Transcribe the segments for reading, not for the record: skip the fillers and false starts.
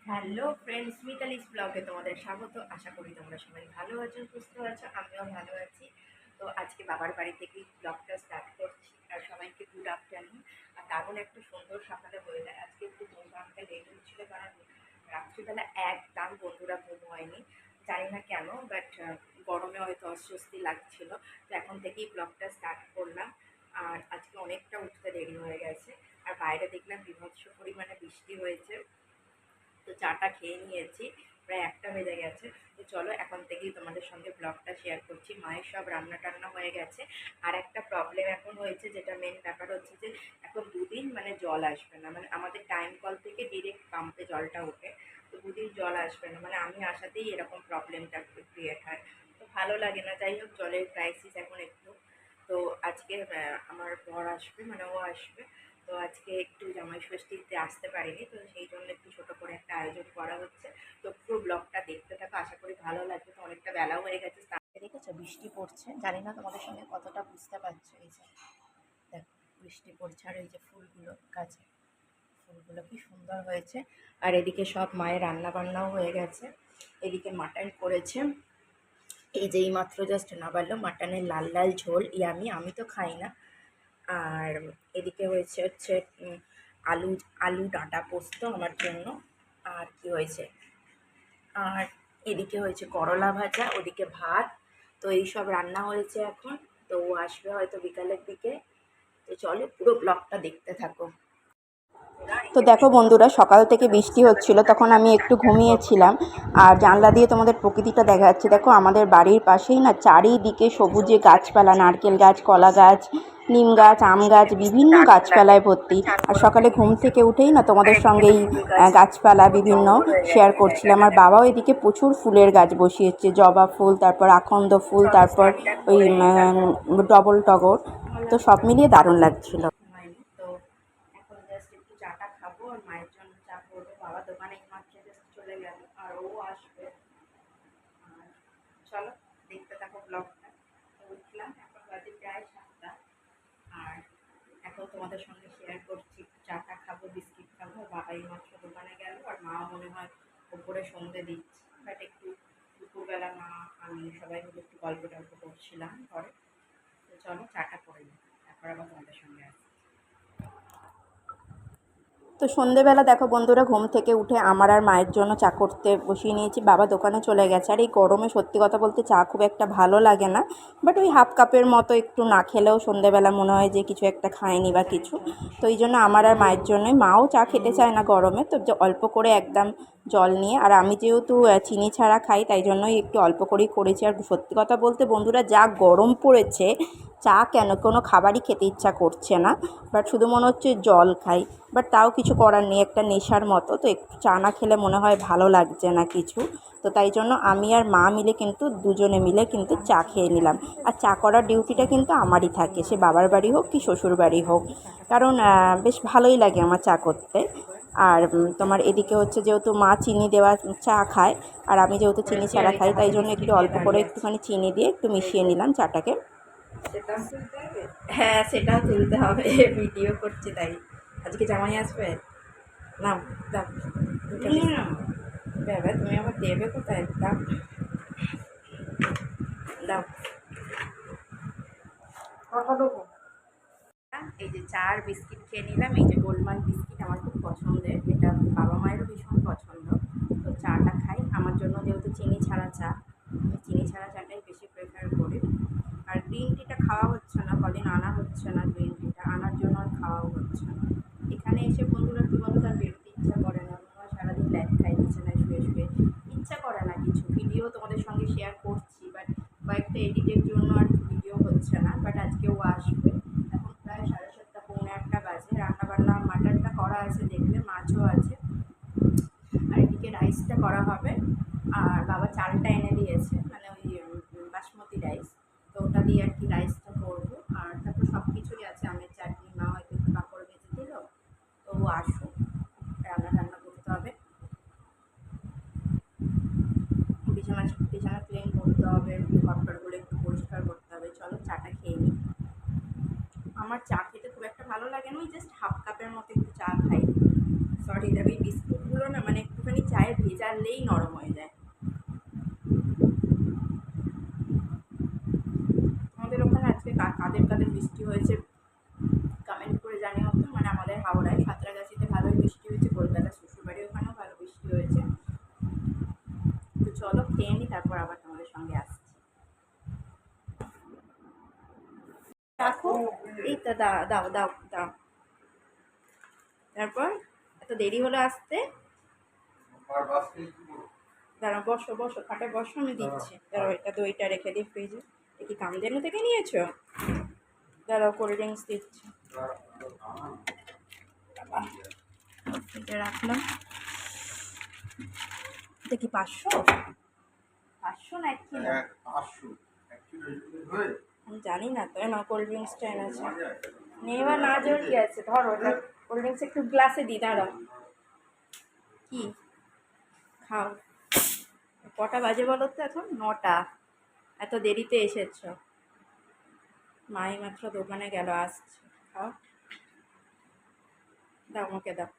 Hello friends, Mitali's ব্লগে তোমাদের স্বাগত। আশা করি তোমরা সবাই ভালো আছো, সুস্থ আছো, আমিও ভালো আছি। তো আজকে বাবার বাড়ি থেকেই ব্লগটা স্টার্ট করছি। আর সবাইকে গুড আফটারনুন। আর দারুণ একটা সুন্দর সকালে ওয়েদার। আজকে একটু ঘুম ভাঙতে লেট হচ্ছিলো, কারণ রাত্রিবেলা একদম বন্ধুরা ঘুম হয়নি, জানি না কেন, বাট গরমে হয়তো অস্বস্তি লাগছিল। তো এখন থেকেই ব্লগটা স্টার্ট করলাম। আর আজকে অনেকটা উঠতে দেরি হয়ে গেছে। আর বাইরে দেখলাম বীভৎস পরিমাণে বৃষ্টি হয়েছে। তো চাটা খেয়ে নিয়েছি, প্রায় 1টা বেজে গেছে। তো চলো এখন থেকেই তোমাদের সঙ্গে ব্লগটা শেয়ার করছি। মায়ের সব রান্না টান্না হয়ে গেছে। আর একটা প্রবলেম এখন হয়েছে, যেটা মেন ব্যাপার হচ্ছে যে এখন 2 দিন মানে জল আসবে না। মানে আমাদের টাইম কল থেকে ডিরেক্ট পাম্পে জলটা ওঠে। তো 2 দিন জল আসবে না, মানে আমি আসাতেই এরকম প্রবলেমটা ক্রিয়েট হয়। তো ভালো লাগে না। যাই হোক, জলের ক্রাইসিস এখন একটু। তো আজকে আমার বর আসবে, মানে ও আসবে। তো আজকে একটু জামাই ষষ্ঠীতে আসতে পারিনি, তো সেই জন্য একটু ছোটো করে একটা আয়োজন করা হচ্ছে। তো পুরো ব্লগটা দেখতে থাকো, আশা করি ভালো লাগবে। তো অনেকটা বেলা হয়ে গেছে, দেখেছো বৃষ্টি পড়ছে, জানি না তোমাদের সঙ্গে কতটা বুঝতে পারছো। এই যে দেখো বৃষ্টি পড়ছে, আর এই যে ফুলগুলো গাছে, ফুলগুলো কি সুন্দর হয়েছে। আর এদিকে সব মায়ের রান্না বান্নাও হয়ে গেছে। এদিকে মাটন করেছে, এই যে এই মাত্র জাস্ট নাবারলো। মাটনের লাল লাল ঝোল ইয়ামি, আমি তো খাই না। আর এদিকে হচ্ছে আলু আলু ডাঁটা পোস্ত আমার জন্য। আর কি হয়েছে, আর এদিকে হয়েছে করলা ভাজা, ওদিকে ভাত। তো এই সব রান্না হয়েছে এখন। তো ও আসবে হয়তো বিকালের দিকে। তো চলো পুরো ব্লগটা দেখতে থাকো। তো দেখো বন্ধুরা, সকাল থেকে বৃষ্টি হচ্ছিল, তখন আমি একটু ঘুমিয়েছিলাম। আর জানলা দিয়ে তোমাদের প্রকৃতিটা দেখা যাচ্ছে। দেখো আমাদের বাড়ির পাশেই না চারিদিকে সবুজে গাছপালা, নারকেল গাছ, কলা গাছ, নিম গাছ, আম গাছ, বিভিন্ন গাছপালায় ভর্তি। আর সকালে ঘুম থেকে উঠেই না তোমাদের সঙ্গে এই গাছপালা বিভিন্ন শেয়ার করছিলাম। আর বাবাও এদিকে প্রচুর ফুলের গাছ বসিয়েছে, জবা ফুল, তারপর আকন্দ ফুল, তারপর ওই ডবল টগর। তো সব মিলিয়ে দারুণ লাগছিল। হয়নি তো, এখন জাস্ট একটু চাটা খাবো আর মায়ের জন্য চা করবো। বাবা দোকানে মাত্র জাস্ট চলে গেল, আর ও আসবে। আর চলো দেখতে থাকো ব্লগটা। তো উঠলাম, এখন বাজে প্রায় 7টা। আর এখন তোমাদের সঙ্গে শেয়ার করছি, চাটা খাবো, বিস্কিট খাবো। বাবাই মাত্র দোকানে গেল, আর মাও মনে হয় উপরে সন্ধে দিচ্ছে। বাট একটু দুপুরবেলা মা আমি সবাই মিলে একটু গল্প টল্প করছিলাম ঘরে। তো চলো চাটা করে নিই, তারপর আবার তোমাদের সঙ্গে আসি। তো সন্ধেবেলা দেখো বন্ধুরা, ঘুম থেকে উঠে আমার আর মায়ের জন্য চা করতে বসিয়ে নিয়েছি। বাবা দোকানে চলে গেছে। আর এই গরমে সত্যি কথা বলতে চা খুব একটা ভালো লাগে না, বাট ওই হাফ কাপের মতো একটু না খেলেও সন্ধেবেলা মনে হয় যে কিছু একটা খায়নি বা কিছু। তো এই জন্য আমার আর মায়ের জন্যই, মাও চা খেতে চায় না গরমে, তো অল্প করে একদম জল নিয়ে। আর আমি যেহেতু চিনি ছাড়া খাই, তাই জন্যই একটু অল্প করেই করেছি। আর সত্যি কথা বলতে বন্ধুরা, যা গরম পড়েছে, চা কেন কোনো খাবারই খেতে ইচ্ছা করছে না, বাট শুধু মনে হচ্ছে জল খাই। বাট তাও কিছু করার নেই, একটা নেশার মতো। তো একটু চা না খেলে মনে হয় ভালো লাগছে না কিছু। তো তাই জন্য আমি আর মা মিলে কিন্তু দুজনে মিলে কিন্তু চা খেয়ে নিলাম। আর চা করার ডিউটিটা কিন্তু আমারই থাকে, সে বাবার বাড়ি হোক কি শ্বশুর বাড়ি হোক, কারণ বেশ ভালোই লাগে আমার চা করতে। আর তোমার এদিকে হচ্ছে যেহেতু মা চিনি দেওয়া চা খায়, আর আমি যেহেতু চিনি ছাড়া খাই, তাই জন্য একটু অল্প করে একটুখানি চিনি দিয়ে একটু মিশিয়ে নিলাম চাটাকে। সেটাও তুলতে হবে, হ্যাঁ সেটাও তুলতে হবে। ভিডিও করছি তাই। আজকে জামাই আসবে, নাও দাও দেবে, তুমি আবার দেবে কোথায়, দাও দাও। এই যে চা আর বিস্কিট খেয়ে নিলাম। এই যে গোলমাল বিস্কিট আমার খুব পছন্দের, এটা বাবা মায়েরও ভীষণ পছন্দ। তো চাটা খাই, আমার জন্য যেহেতু চিনি ছাড়া চা, আমি চিনি ছাড়া চাটাই বেশি প্রেফার করি। আর গ্রিন টিটা খাওয়া হচ্ছে না, কদিন আনা হচ্ছে না। গ্রিন টিটা আনার জন্য আর খাওয়াও হচ্ছে না। এখানে এসে বন্ধুরা কী বলতো, আর বেরোতে ইচ্ছা করে না। মনে হয় সারাদিন ল্যাদ খাই বিছানায় শুয়ে শুয়ে, ইচ্ছা করে না কিছু। ভিডিও তোমাদের সঙ্গে শেয়ার করছি, বাট কয়েকটা এডিটের জন্য আর ভিডিও হচ্ছে না। বাট আজকেও আসবে। এখন প্রায় 7:30 পৌনে 8টা বাজে। রান্নাবান্না মাটনটা করা আছে, দেখলে মাছও আছে। আর এদিকে রাইসটা করা হবে। আর বাবা চালটা এনে দিয়েছে, মানে ওই বাসমতি রাইস। তো ওটা দিয়ে আর কি রাইসটা করবো। আর তারপর সব কিছুই আছে, আমের চাটনি, মা হয়তো একটু পাঁপড় ভেজে দিল। তো ও আসুক, রান্না টান্না করতে হবে। বিছানা বিছানা ক্লিন করতে হবে, ঘরটরগুলো একটু পরিষ্কার করতে হবে। চলো চাটা খেয়ে নিই। আমার চা খেতে খুব একটা ভালো লাগে না, ওই জাস্ট হাফ কাপের মতো একটু চা খাই। সরি, তবে এই বিস্কুটগুলো না মানে একটুখানি চা গায়ে ভেজালেই নরম হয়ে যায়। আমাদের ওখানে আজকে কাদের কাদের বৃষ্টি হয়েছে কমেন্ট করে জানিও তো। মানে আমাদের হাওড়ায় সাঁতরাগাছিতে ভালোই বৃষ্টি হয়েছে, কলকাতা শ্বশুরবাড়ি ওখানেও ভালো বৃষ্টি হয়েছে। তো চলো খেয়ে নিই, তারপর আবার তোমাদের সঙ্গে আসছি। রাখো, এই তো দাও দাও দাও দাও। তারপর এত দেরি হলো আসতে? দাঁড়াও, বসো বসো, খাটে বসো, আমি দিচ্ছি। দাঁড়াও, এটা দইটা রেখে দিই ফ্রিজে। এ কি কামধেনু থেকে নিয়েছো? দাঁড়াও, কোল্ড ড্রিঙ্কস দিচ্ছি। এটা রাখলাম। এটা কি 500? 500 না 1 কিলো? আমি জানি না তো। না, কোল্ড ড্রিঙ্কসটা এনেছে। নেওয়া না জড়িয়ে আছে, ধরো এটা। কোল্ড ড্রিঙ্কস একটু গ্লাসে দিই, দাঁড়াও। কি খাও? কটা বাজে বলো তো এখন? 9টা। এত দেরিতে এসেছ? মাই মাত্র দোকানে গেল, আসছে। খাও, দাও আমাকে দাও।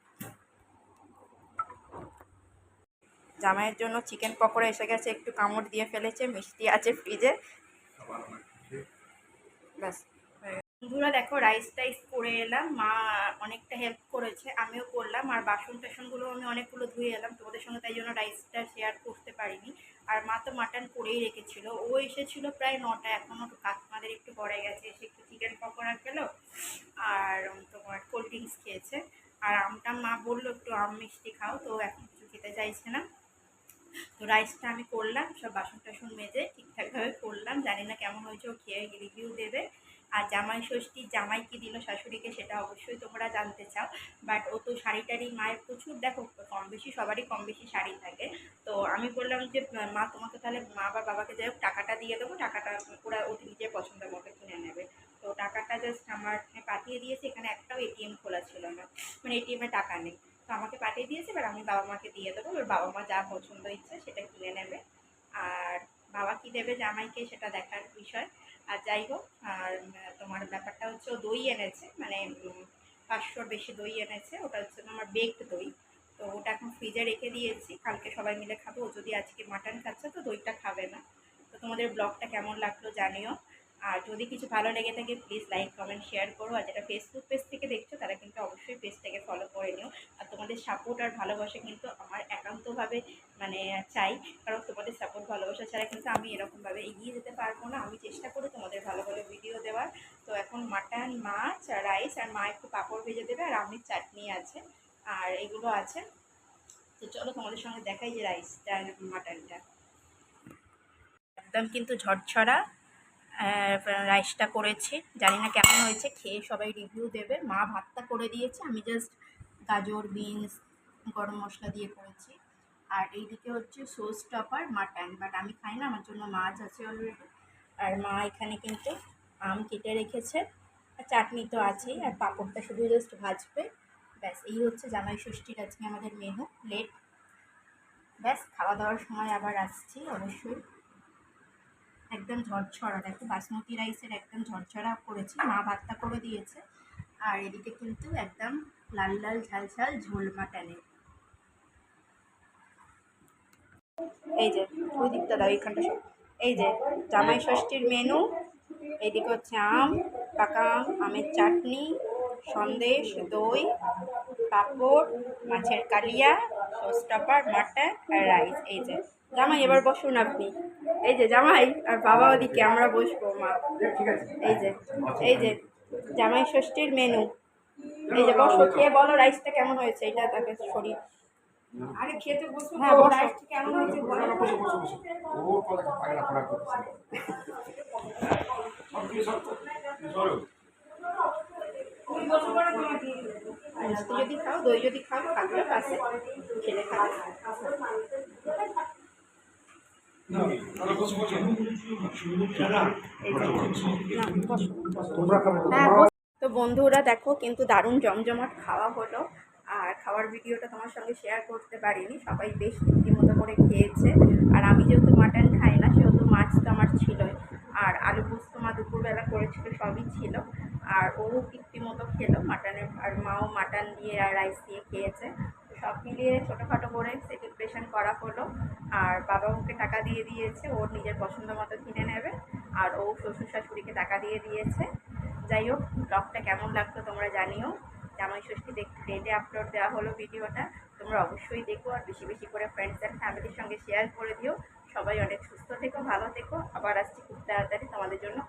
জামাইয়ের জন্য চিকেন পকোড়া এসে গেছে, একটু কামড় দিয়ে ফেলেছে, মিষ্টি আছে ফ্রিজে। ব্যাস। বন্ধুরা দেখো, রাইস টাইস করে এলাম, মা অনেকটা হেল্প করেছে, আমিও করলাম। আর বাসন টাসনগুলো আমি অনেকগুলো ধুয়ে এলাম তোমাদের সঙ্গে, তাই জন্য রাইসটা শেয়ার করতে পারিনি। আর মা তো মাটন করেই রেখেছিল, ও এসেছিলো প্রায় 9টা, এখনও কাস্টমারদের একটু পরে গেছে, এসে একটু চিকেন পকোড়া খেলো আর তোমার কোল্ড ড্রিঙ্কস খেয়েছে। আর আমটা মা বললো একটু আম মিষ্টি খাও, তো এখন কিছু খেতে চাইছে না। তো রাইসটা আমি করলাম, সব বাসন টাসন মেজে ঠিকঠাকভাবে করলাম, জানি না কেমন হয়েছে, ও খেয়ে রিভিউ দেবে। আর জামাই ষষ্ঠী জামাই কি দিল শাশুড়িকে সেটা অবশ্যই তোমরা জানতে চাও। বাট ও তো শাড়ি টাড়ি মায়ের প্রচুর, দেখো কম বেশি সবারই কম বেশি শাড়ি থাকে। তো আমি বললাম যে মা তোমাকে তাহলে মা বা বাবাকে যাই হোক টাকাটা দিয়ে দেবো, টাকাটা ওরা অতি নিজের পছন্দের মতো কিনে নেবে। তো টাকাটা জাস্ট আমার পাঠিয়ে দিয়েছে, এখানে একটাও এটিএম খোলা ছিল না, মানে এটিএমে টাকা নেই। তো আমাকে পাঠিয়ে দিয়েছে, এবার আমি বাবা মাকে দিয়ে দেবো, এবার বাবা মা যা পছন্দ ইচ্ছে সেটা কিনে নেবে। আর বাবা কী দেবে জামাইকে সেটা দেখার বিষয়। আর যাই হোক, আর তোমার ব্যাপারটা হচ্ছে ও দই এনেছে, মানে 500-র বেশি দই এনেছে, ওটা হচ্ছে তোমার বেকড দই। তো ওটা এখন ফ্রিজে রেখে দিয়েছি, কালকে সবাই মিলে খাবো। ও যদি আজকে মাটন খাচ্ছে তো দইটা খাবে না। তো তোমাদের ব্লগটা কেমন লাগলো জানিও। আর যদি কিছু ভালো লেগে থাকে প্লিজ লাইক কমেন্ট শেয়ার করো। আর যেটা ফেসবুক পেজ থেকে দেখছো তারা কিন্তু অবশ্যই পেজটাকে ফলো করে নিও। আর তোমাদের সাপোর্ট আর ভালোবাসা কিন্তু আমার একান্তভাবে মানে চাই, কারণ তোমাদের সাপোর্ট ভালোবাসা ছাড়া কিন্তু আমি এরকমভাবে এগিয়ে যেতে পারবো না। আমি চেষ্টা করি তোমাদের ভালো ভালো ভিডিও দেওয়ার। তো এখন মাটন, মাছ আর রাইস, আর মা একটু পাঁপড় ভেজে দেবে, আর আমি চাটনি আছে, আর এগুলো আছে। তো চলো তোমাদের সঙ্গে দেখাই যে রাইসটা মাটনটা একদম কিন্তু ঝরঝরা রাইসটা করেছি, জানি না কেমন হয়েছে, খেয়ে সবাই রিভিউ দেবে। মা ভাতটা করে দিয়েছে, আমি জাস্ট গাজর বিনস গরম মশলা দিয়ে করেছি। আর এইদিকে হচ্ছে সোস টপার মাটন, বাট আমি খাই না, আমার জন্য মাছ আছে অলরেডি। আর মা এখানে কিন্তু আম কেটে রেখেছে, আর চাটনি তো আছেই, আর পাঁপড়টা শুধু জাস্ট ভাজবে। ব্যাস, এই হচ্ছে জামাই ষষ্ঠীর আজকে আমাদের মেনু প্লেট। ব্যাস, খাওয়া দাওয়ার সময় আবার আসছি অবশ্যই। একদম ঝরঝরা, দেখো বাসমতি রাইসের একদম ঝরঝরা করেছি, মা ভাতটা করে দিয়েছে। আর এদিকে কিন্তু একদম লাল লাল ঝাল ঝাল ঝোল মাটনের। এই যে ওই দিকটা দাও, এইখানটা সব। এই যে জামাই ষষ্ঠীর মেনু। এইদিকে হচ্ছে আম, পাকা আম, আমের চাটনি, সন্দেশ, দই, পাঁপড়, মাছের কালিয়া, সস টপার, মাটন আর রাইস। এই যে জামাই, এবার বসুন আপনি। এই যে জামাই আর বাবা ওদিকে, আমরা বসবো মা। এই যে, এই যে জামাই ষষ্ঠীর মেনু। এই যে বসো, খেয়ে বলো রাইসটা কেমন হয়েছে। এটা তাকে শরীর আরে খেতে বসো। হ্যাঁ বসো, রাইসটা কেমন হয়েছে বলো। মিষ্টি যদি খাও, দই যদি খাও, কাকুরা পাশে খেলে খাবে। তো বন্ধুরা দেখো, কিন্তু দারুণ জমজমাট খাওয়া হলো। আর খাওয়ার ভিডিওটা তোমার সঙ্গে শেয়ার করতে পারিনি, সবাই বেশ রীতিমতো করে খেয়েছে। আর আমি যেহেতু মাটন খাই না, সেহেতু মাছ তো আমার ছিলই। আর আলু পোস্ত মা দুপুরবেলা করেছিল, সবই ছিল। আর ও রীতিমতো খেলো মাটনের, আর মাও মাটন দিয়ে আর রাইস দিয়ে খেয়েছে। তো সব মিলিয়ে ছোটোখাটো করে সেলিব্রেশন ডেকোরেশন করা হলো। আর বাবা ওকে টাকা দিয়ে দিয়েছে, ওর নিজের পছন্দ মতো কিনে নেবে। আর ও শ্বশুর শাশুড়িকে টাকা দিয়ে দিয়েছে। যাই হোক, ব্লগটা কেমন লাগলো তোমরা জানিও। জামাই ষষ্ঠীতে একটু লেটে আপলোড দেওয়া হলো ভিডিওটা, তোমরা অবশ্যই দেখো আর বেশি বেশি করে ফ্রেন্ডস অ্যান্ড ফ্যামিলির সঙ্গে শেয়ার করে দিও। সবাই অনেক সুস্থ থেকো, ভালো থেকো। আবার আসছি খুব তাড়াতাড়ি তোমাদের জন্য